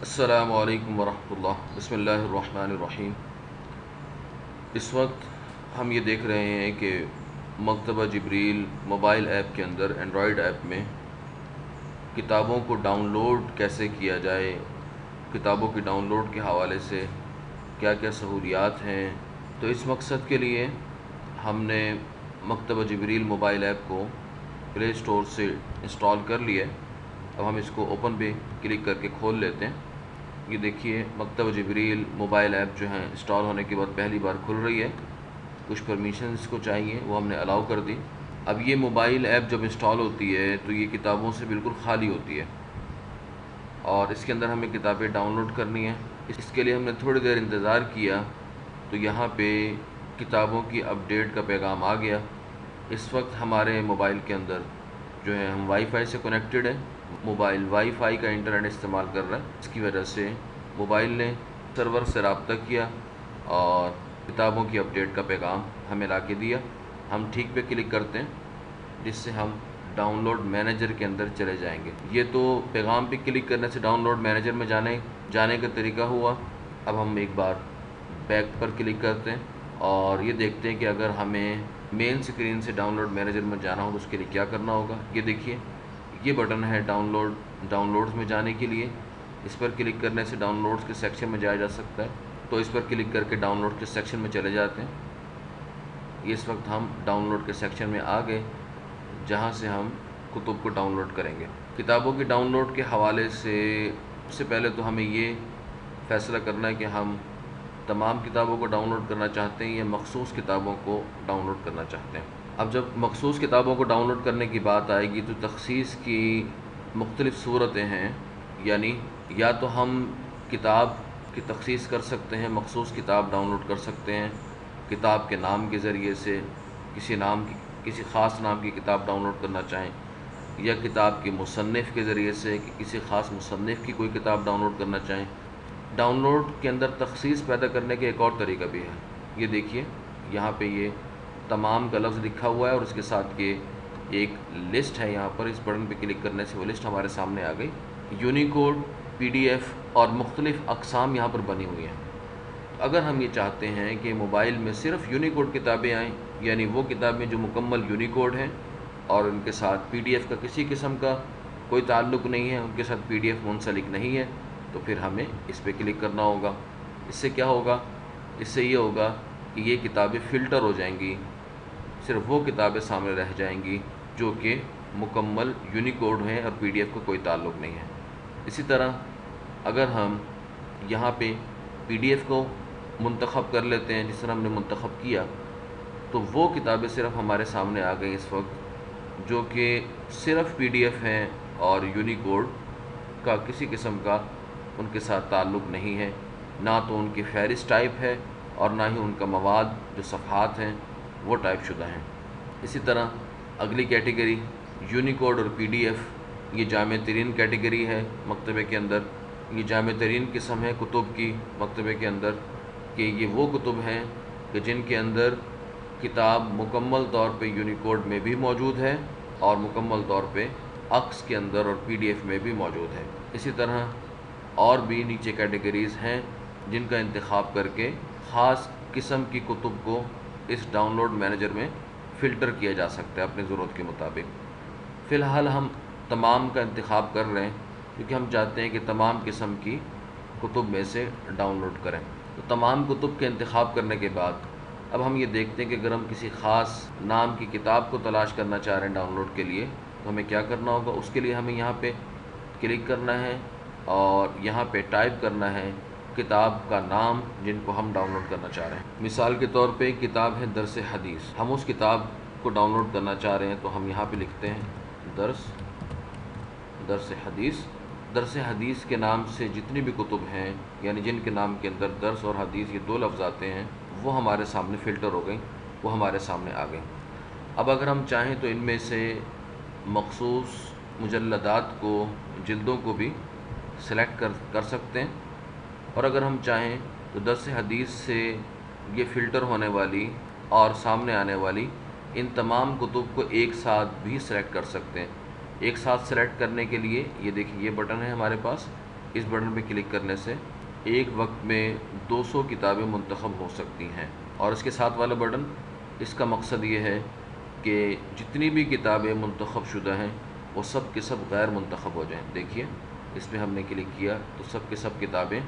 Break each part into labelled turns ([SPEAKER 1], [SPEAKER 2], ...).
[SPEAKER 1] السلام علیکم ورحمۃ اللہ۔ بسم اللہ الرحمن الرحیم۔ اس وقت ہم یہ دیکھ رہے ہیں کہ مکتبہ جبریل موبائل ایپ کے اندر، اینڈرائیڈ ایپ میں کتابوں کو ڈاؤن لوڈ کیسے کیا جائے، کتابوں کی ڈاؤن لوڈ کے حوالے سے کیا کیا سہولیات ہیں۔ تو اس مقصد کے لیے ہم نے مکتبہ جبریل موبائل ایپ کو پلے اسٹور سے انسٹال کر لیا ہے۔ اب ہم اس کو اوپن پہ کلک کر کے کھول لیتے ہیں۔ یہ دیکھیے مکتبہ جبریل موبائل ایپ جو ہے انسٹال ہونے کے بعد پہلی بار کھل رہی ہے۔ کچھ پرمیشنز کو چاہیے، وہ ہم نے الاؤ کر دی۔ اب یہ موبائل ایپ جب انسٹال ہوتی ہے تو یہ کتابوں سے بالکل خالی ہوتی ہے، اور اس کے اندر ہمیں کتابیں ڈاؤن لوڈ کرنی ہیں۔ اس کے لیے ہم نے تھوڑی دیر انتظار کیا تو یہاں پہ کتابوں کی اپڈیٹ کا پیغام آ گیا۔ اس وقت ہمارے موبائل کے اندر جو ہے ہم وائی فائی سے کنیکٹڈ ہیں، موبائل وائی فائی کا انٹرنیٹ استعمال کر رہا ہے۔ اس کی وجہ سے موبائل نے سرور سے رابطہ کیا اور کتابوں کی اپڈیٹ کا پیغام ہمیں لا کے دیا۔ ہم ٹھیک پہ کلک کرتے ہیں، جس سے ہم ڈاؤن لوڈ مینیجر کے اندر چلے جائیں گے۔ یہ تو پیغام پہ کلک کرنے سے ڈاؤن لوڈ مینیجر میں جانے کا طریقہ ہوا۔ اب ہم ایک بار بیک پر کلک کرتے ہیں اور یہ دیکھتے ہیں کہ اگر ہمیں مین سکرین سے ڈاؤن لوڈ مینیجر میں جانا ہو تو اس کے لیے کیا کرنا ہوگا۔ یہ دیکھیے یہ بٹن ہے ڈاؤن لوڈز میں جانے کے لیے۔ اس پر کلک کرنے سے ڈاؤن لوڈز کے سیکشن میں جایا جا سکتا ہے، تو اس پر کلک کر کے ڈاؤن لوڈ کے سیکشن میں چلے جاتے ہیں۔ اس وقت ہم ڈاؤن لوڈ کے سیکشن میں آ گئے، جہاں سے ہم کتب کو ڈاؤن لوڈ کریں گے۔ کتابوں کی ڈاؤن لوڈ کے حوالے سے سب سے پہلے تو ہمیں یہ فیصلہ کرنا ہے کہ ہم تمام کتابوں کو ڈاؤن لوڈ کرنا چاہتے ہیں یا مخصوص کتابوں کو ڈاؤن لوڈ کرنا چاہتے ہیں۔ اب جب مخصوص کتابوں کو ڈاؤن لوڈ کرنے کی بات آئے گی تو تخصیص کی مختلف صورتیں ہیں، یعنی یا تو ہم کتاب کی تخصیص کر سکتے ہیں، مخصوص کتاب ڈاؤن لوڈ کر سکتے ہیں کتاب کے نام کے ذریعے سے، کسی خاص نام کی کتاب ڈاؤن لوڈ کرنا چاہیں، یا کتاب کے مصنف کے ذریعے سے کہ کسی خاص مصنف کی کوئی کتاب ڈاؤن لوڈ کرنا چاہیں۔ ڈاؤن لوڈ کے اندر تخصیص پیدا کرنے کے ایک اور طریقہ بھی ہے۔ یہ دیکھیے یہاں پہ یہ تمام کا لفظ لکھا ہوا ہے اور اس کے ساتھ یہ ایک لسٹ ہے۔ یہاں پر اس بٹن پہ کلک کرنے سے وہ لسٹ ہمارے سامنے آ گئی۔ یونیکوڈ، پی ڈی ایف اور مختلف اقسام یہاں پر بنی ہوئی ہیں۔ اگر ہم یہ چاہتے ہیں کہ موبائل میں صرف یونیکوڈ کتابیں آئیں، یعنی وہ کتابیں جو مکمل یونیکوڈ ہیں اور ان کے ساتھ پی ڈی ایف کا کسی قسم کا کوئی تعلق نہیں ہے، ان کے ساتھ پی ڈی ایف منسلک نہیں ہے، تو پھر ہمیں اس پہ کلک کرنا ہوگا۔ اس سے کیا ہوگا؟ اس سے یہ ہوگا کہ یہ کتابیں فلٹر ہو جائیں گی، صرف وہ کتابیں سامنے رہ جائیں گی جو کہ مکمل یونیکوڈ ہیں اور پی ڈی ایف کا کوئی تعلق نہیں ہے۔ اسی طرح اگر ہم یہاں پہ پی ڈی ایف کو منتخب کر لیتے ہیں، جس طرح ہم نے منتخب کیا، تو وہ کتابیں صرف ہمارے سامنے آ گئیں اس وقت جو کہ صرف پی ڈی ایف ہیں اور یونیکوڈ کا کسی قسم کا ان کے ساتھ تعلق نہیں ہے، نہ تو ان کی فہرست ٹائپ ہے اور نہ ہی ان کا مواد جو صفحات ہیں وہ ٹائپ شدہ ہیں۔ اسی طرح اگلی کیٹیگری یونیکوڈ اور پی ڈی ایف، یہ جامع ترین کیٹیگری ہے مکتبے کے اندر۔ یہ جامع ترین قسم ہے کتب کی مکتبے کے اندر، کہ یہ وہ کتب ہیں کہ جن کے اندر کتاب مکمل طور پہ یونیکوڈ میں بھی موجود ہے اور مکمل طور پہ عکس کے اندر اور پی ڈی ایف میں بھی موجود ہے۔ اسی طرح اور بھی نیچے کیٹیگریز ہیں جن کا انتخاب کر کے خاص قسم کی کتب کو اس ڈاؤن لوڈ مینیجر میں فلٹر کیا جا سکتا ہے اپنے ضرورت کے مطابق۔ فی الحال ہم تمام کا انتخاب کر رہے ہیں کیونکہ ہم چاہتے ہیں کہ تمام قسم کی کتب میں سے ڈاؤن لوڈ کریں۔ تو تمام کتب کے انتخاب کرنے کے بعد اب ہم یہ دیکھتے ہیں کہ اگر ہم کسی خاص نام کی کتاب کو تلاش کرنا چاہ رہے ہیں ڈاؤن لوڈ کے لیے تو ہمیں کیا کرنا ہوگا۔ اس کے لیے ہمیں یہاں پہ کلک کرنا ہے اور یہاں پہ ٹائپ کرنا ہے کتاب کا نام جن کو ہم ڈاؤن لوڈ کرنا چاہ رہے ہیں۔ مثال کے طور پہ ایک کتاب ہے درس حدیث، ہم اس کتاب کو ڈاؤن لوڈ کرنا چاہ رہے ہیں تو ہم یہاں پہ لکھتے ہیں درس حدیث۔ درس حدیث کے نام سے جتنی بھی کتب ہیں، یعنی جن کے نام کے اندر درس اور حدیث یہ دو لفظ آتے ہیں، وہ ہمارے سامنے فلٹر ہو گئیں، وہ ہمارے سامنے آ گئیں۔ اب اگر ہم چاہیں تو ان میں سے مخصوص مجلدات کو، جلدوں کو بھی سلیکٹ کر سکتے ہیں، اور اگر ہم چاہیں تو درس حدیث سے یہ فلٹر ہونے والی اور سامنے آنے والی ان تمام کتب کو ایک ساتھ بھی سلیکٹ کر سکتے ہیں۔ ایک ساتھ سلیکٹ کرنے کے لیے یہ دیکھیں یہ بٹن ہے ہمارے پاس، इस बटन पे क्लिक करने से एक वक्त में 200 किताबें मुंतखब हो सकती हैं। और इसके साथ वाला बटन, इसका मकसद ये है कि जितनी भी किताबें मुंतखब शुदा हैं वो सब के सब गैर मुंतखब हो जाएं। देखिए इस पर हमने क्लिक किया तो सब के सब किताबें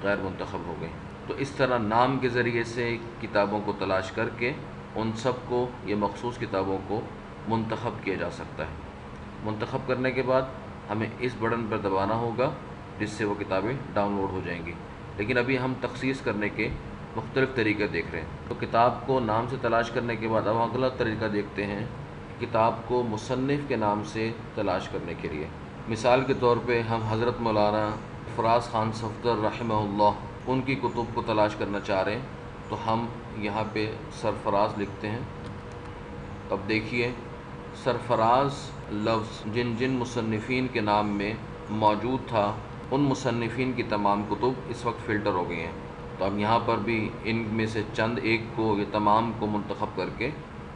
[SPEAKER 1] गैर मुंतखब हो गई। तो इस तरह नाम के ज़रिए से किताबों को तलाश करके उन सब को, ये मखसूस किताबों को मुंतखब किया जा सकता है। मुंतखब करने के बाद हमें इस बटन पर दबाना होगा जिससे वो किताबें डाउनलोड हो जाएंगी। लेकिन अभी हम तखसीस करने के मुख्तलिफ़ तरीक़े देख रहे हैं। तो किताब को नाम से तलाश करने के बाद अब अगला तरीक़ा देखते हैं किताब को मुसन्निफ़ के नाम से तलाश करने के लिए। मिसाल के तौर पे हम हज़रत मौलाना फ़राज़ ख़ान सफ़दर रहमहुल्लाह उनकी कुतुब को तलाश करना चाह रहे हैं तो हम यहाँ पे सरफराज लिखते हैं। अब देखिए सरफराज लफ्ज़ जिन जिन मुसन्निफ़ीन के नाम में मौजूद था उन मुसन्निफ़ीन की तमाम कुतुब इस वक्त फ़िल्टर हो गई हैं। तो अब यहाँ पर भी इनमें से चंद एक को या तमाम को मुंतखब करके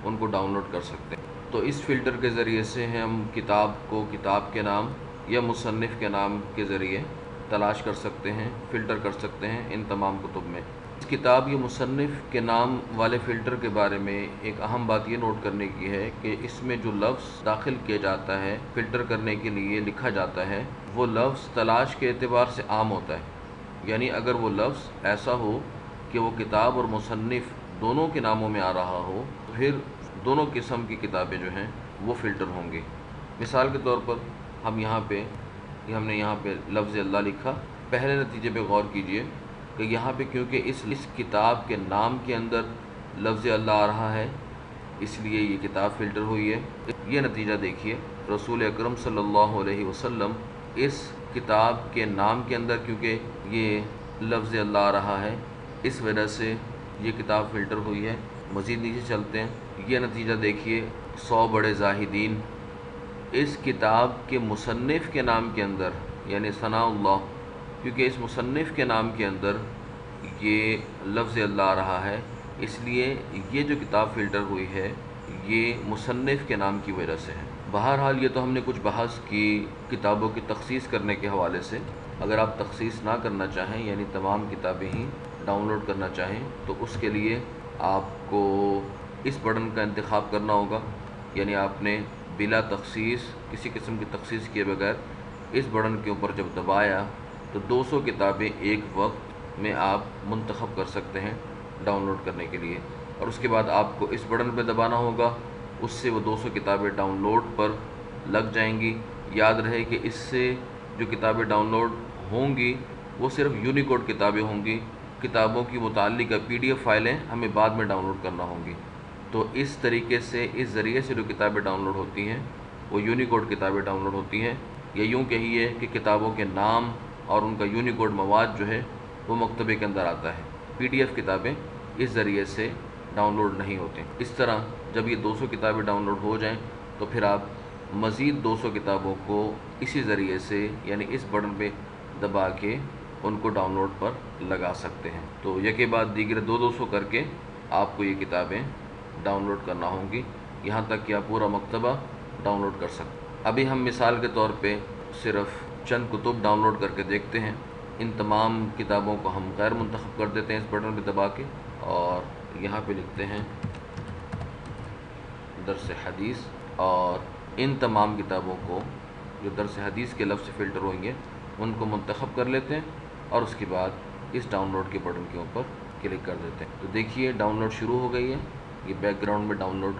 [SPEAKER 1] उनको डाउनलोड कर सकते हैं। तो इस फ़िल्टर के ज़रिए से हम किताब को किताब के नाम या मुसन्निफ़ के नाम के ज़रिए तलाश कर सकते हैं, फ़िल्टर कर सकते हैं इन तमाम कुतुब में। इस किताब या मुसन्निफ़ के नाम वाले फ़िल्टर के बारे में एक अहम बात ये नोट करने की है कि इसमें जो लफ्ज़ दाखिल किया जाता है, फ़िल्टर करने के लिए लिखा जाता है, वो लफ्ज़ तलाश के एतबार से आम होता है। यानी अगर वो लफ्ज़ ऐसा हो कि वो किताब और मुसन्निफ़ दोनों के नामों में आ रहा हो तो फिर दोनों किस्म की किताबें जो हैं वो फ़िल्टर होंगी। मिसाल के तौर पर हमने यहाँ पे लफ्ज़ अल्लाह लिखा। पहले नतीजे पे गौर कीजिए कि यहाँ पे क्योंकि इस किताब के नाम के अंदर लफ्ज़ अल्लाह आ रहा है इसलिए ये किताब फ़िल्टर हुई है। ये नतीजा देखिए, रसूल अकरम सल्लल्लाहु अलैहि वसल्लम इस किताब के नाम के अंदर क्योंकि ये लफ्ज़ अल्लाह आ रहा है इस वजह से ये किताब फ़िल्टर हुई है। मज़ीद नीचे चलते हैं, ये नतीजा देखिए 100 बड़े ज़ाहिदीन, इस किताब के मुसन्निफ़ के नाम के अंदर यानी सनाउल्लाह, क्योंकि इस मुसन्निफ़ के नाम के अंदर ये लफ्ज़ अल्लाह आ रहा है इसलिए ये जो किताब फ़िल्टर हुई है ये मुसन्निफ़ के नाम की वजह से है। बहरहाल ये तो हमने कुछ बहस की किताबों की तखसीस करने के हवाले से। अगर आप तखसीस ना करना चाहें यानी तमाम किताबें ही डाउनलोड करना चाहें तो उसके लिए आपको इस बटन का इंतखाब करना होगा। यानी आपने बिला तखसीस, किसी किस्म की तखसीस किए बगैर इस बटन के ऊपर जब दबाया तो 200 किताबें एक वक्त में आप मुंतखब कर सकते हैं डाउनलोड करने के लिए। और उसके बाद आपको इस बटन पर दबाना होगा, उससे वो 200 किताबें डाउनलोड पर लग जाएंगी। याद रहे कि इससे जो किताबें डाउनलोड होंगी वो सिर्फ यूनिकोड किताबें होंगी। किताबों की मुताल्लिक़ PDF फाइलें हमें बाद में डाउनलोड करना होंगी। तो इस तरीके से, इस ज़रिए से जो किताबें डाउनलोड होती हैं वो यूनिकोड किताबें डाउनलोड होती हैं। या यूँ कहिए कि किताबों के नाम और उनका यूनिकोड मवाद जो है वो मकतबे के अंदर आता है। PDF किताबें इस ज़रिए से डाउनलोड नहीं होती। इस तरह जब ये 200 किताबें डाउनलोड हो जाएं तो फिर आप मज़ीद 200 किताबों को इसी ज़रिए से यानी इस बटन पे दबा के उनको डाउनलोड पर लगा सकते हैं। तो यके बाद दीगर 200 करके आपको ये किताबें डाउनलोड करना होंगी, यहाँ तक कि आप पूरा मकतबा डाउनलोड कर सकते। अभी हम मिसाल के तौर पे सिर्फ़ चंद कुतुब डाउनलोड करके देखते हैं। इन तमाम किताबों को हम गैर मुंतखब कर देते हैं इस बटन पे दबा के और यहाँ पे लिखते हैं दर्स हदीस और इन तमाम किताबों को जो दर्स हदीस के लफ्ज़ से फ़िल्टर होंगे उनको मुंतखब कर लेते हैं और उसके बाद इस डाउनलोड के बटन के ऊपर क्लिक कर देते हैं। तो देखिए डाउनलोड शुरू हो गई है, ये बैकग्राउंड में डाउनलोड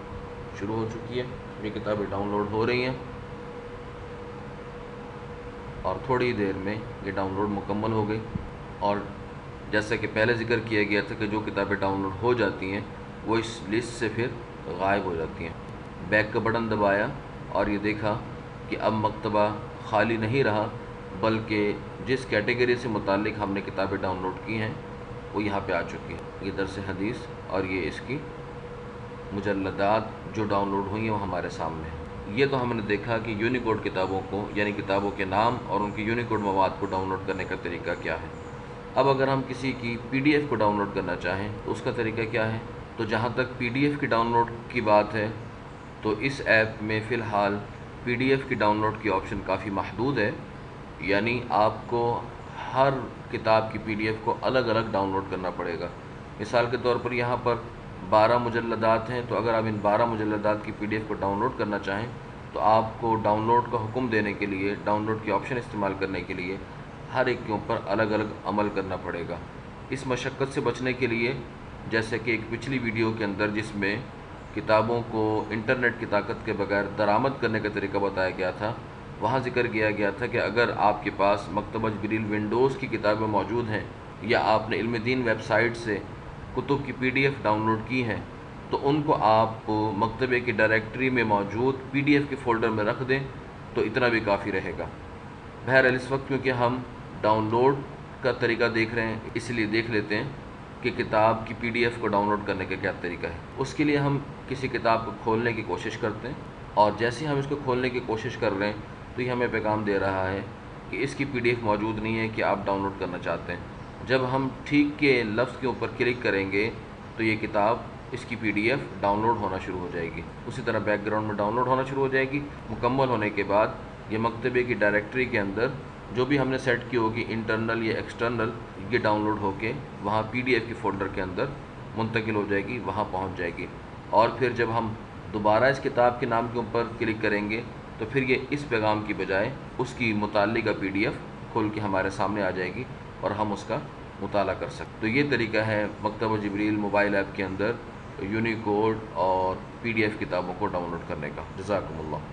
[SPEAKER 1] शुरू हो चुकी है। ये किताबें डाउनलोड हो रही हैं और थोड़ी देर में ये डाउनलोड मुकम्मल हो गई। और जैसा कि पहले ज़िक्र किया गया था कि जो किताबें डाउनलोड हो जाती हैं वो इस लिस्ट से फिर गायब हो जाती हैं। बैक का बटन दबाया और ये देखा कि अब मकतबा ख़ाली नहीं रहा, बल्कि जिस कैटेगरी से मुतालिक हमने किताबें डाउनलोड की हैं वो यहाँ पे आ चुकी है। ये दर्स हदीस और ये इसकी मुजल्लदात जो डाउनलोड हुई हैं वो हमारे सामने है। ये तो हमने देखा कि यूनिकोड किताबों को यानी किताबों के नाम और उनके यूनिकोड मवाद को डाउनलोड करने का तरीका क्या है। अब अगर हम किसी की PDF को डाउनलोड करना चाहें तो उसका तरीका क्या है। तो जहाँ तक PDF की डाउनलोड की बात है तो इस ऐप में फ़िलहाल PDF की डाउनलोड की ऑप्शन काफ़ी महदूद है। यानी आपको हर किताब की PDF को अलग अलग डाउनलोड करना पड़ेगा। मिसाल के तौर पर यहाँ पर 12 मुजल्लदात हैं, तो अगर आप इन 12 मुजल्लदात की PDF को डाउनलोड करना चाहें तो आपको डाउनलोड का हुक्म देने के लिए, डाउनलोड के ऑप्शन इस्तेमाल करने के लिए हर एक के ऊपर अलग अलग अमल करना पड़ेगा। इस मशक्क़त से बचने के लिए, जैसे कि एक पिछली वीडियो के अंदर जिसमें किताबों को इंटरनेट की ताकत के बगैर दरामद करने का तरीका बताया गया था, वहाँ ज़िक्र किया गया था कि अगर आपके पास मकतबा जिब्रील विंडोज़ की किताबें मौजूद हैं या आपने इल्म दीन वेबसाइट से कुतुब की PDF डाउनलोड की हैं, तो उनको आप मकतबे की डायरेक्टरी में मौजूद PDF के फ़ोल्डर में रख दें तो इतना भी काफ़ी रहेगा। बहरहाल इस वक्त क्योंकि हम डाउनलोड का तरीका देख रहे हैं, इसलिए देख लेते हैं कि किताब की PDF को डाउनलोड करने का क्या तरीका है। उसके लिए हम किसी किताब को खोलने की कोशिश करते हैं, और जैसे ही हम इसको खोलने की कोशिश कर रहे हैं तो ये हमें पैगाम दे रहा है कि इसकी PDF मौजूद नहीं है कि आप डाउनलोड करना चाहते हैं। जब हम ठीक के लफ्ज़ के ऊपर क्लिक करेंगे तो ये किताब, इसकी PDF डाउनलोड होना शुरू हो जाएगी। उसी तरह बैकग्राउंड में डाउनलोड होना शुरू हो जाएगी। मुकम्मल होने के बाद ये मकतबे की डायरेक्टरी के अंदर जो भी हमने सेट की होगी, इंटरनल या एक्सटर्नल, ये डाउनलोड होके वहाँ PDF के फ़ोल्डर के अंदर मुंतकिल हो जाएगी, वहाँ पहुँच जाएगी। और फिर जब हम दोबारा इस किताब के नाम के ऊपर क्लिक करेंगे तो फिर ये इस पैगाम की बजाय उसकी मुताल्लिका PDF खोल के हमारे सामने आ जाएगी और हम उसका मुताला कर सकते। तो ये तरीका है मकतबा जिब्रील मोबाइल ऐप के अंदर यूनिकोड और PDF किताबों को डाउनलोड करने का। जज़ाकुमुल्लाह।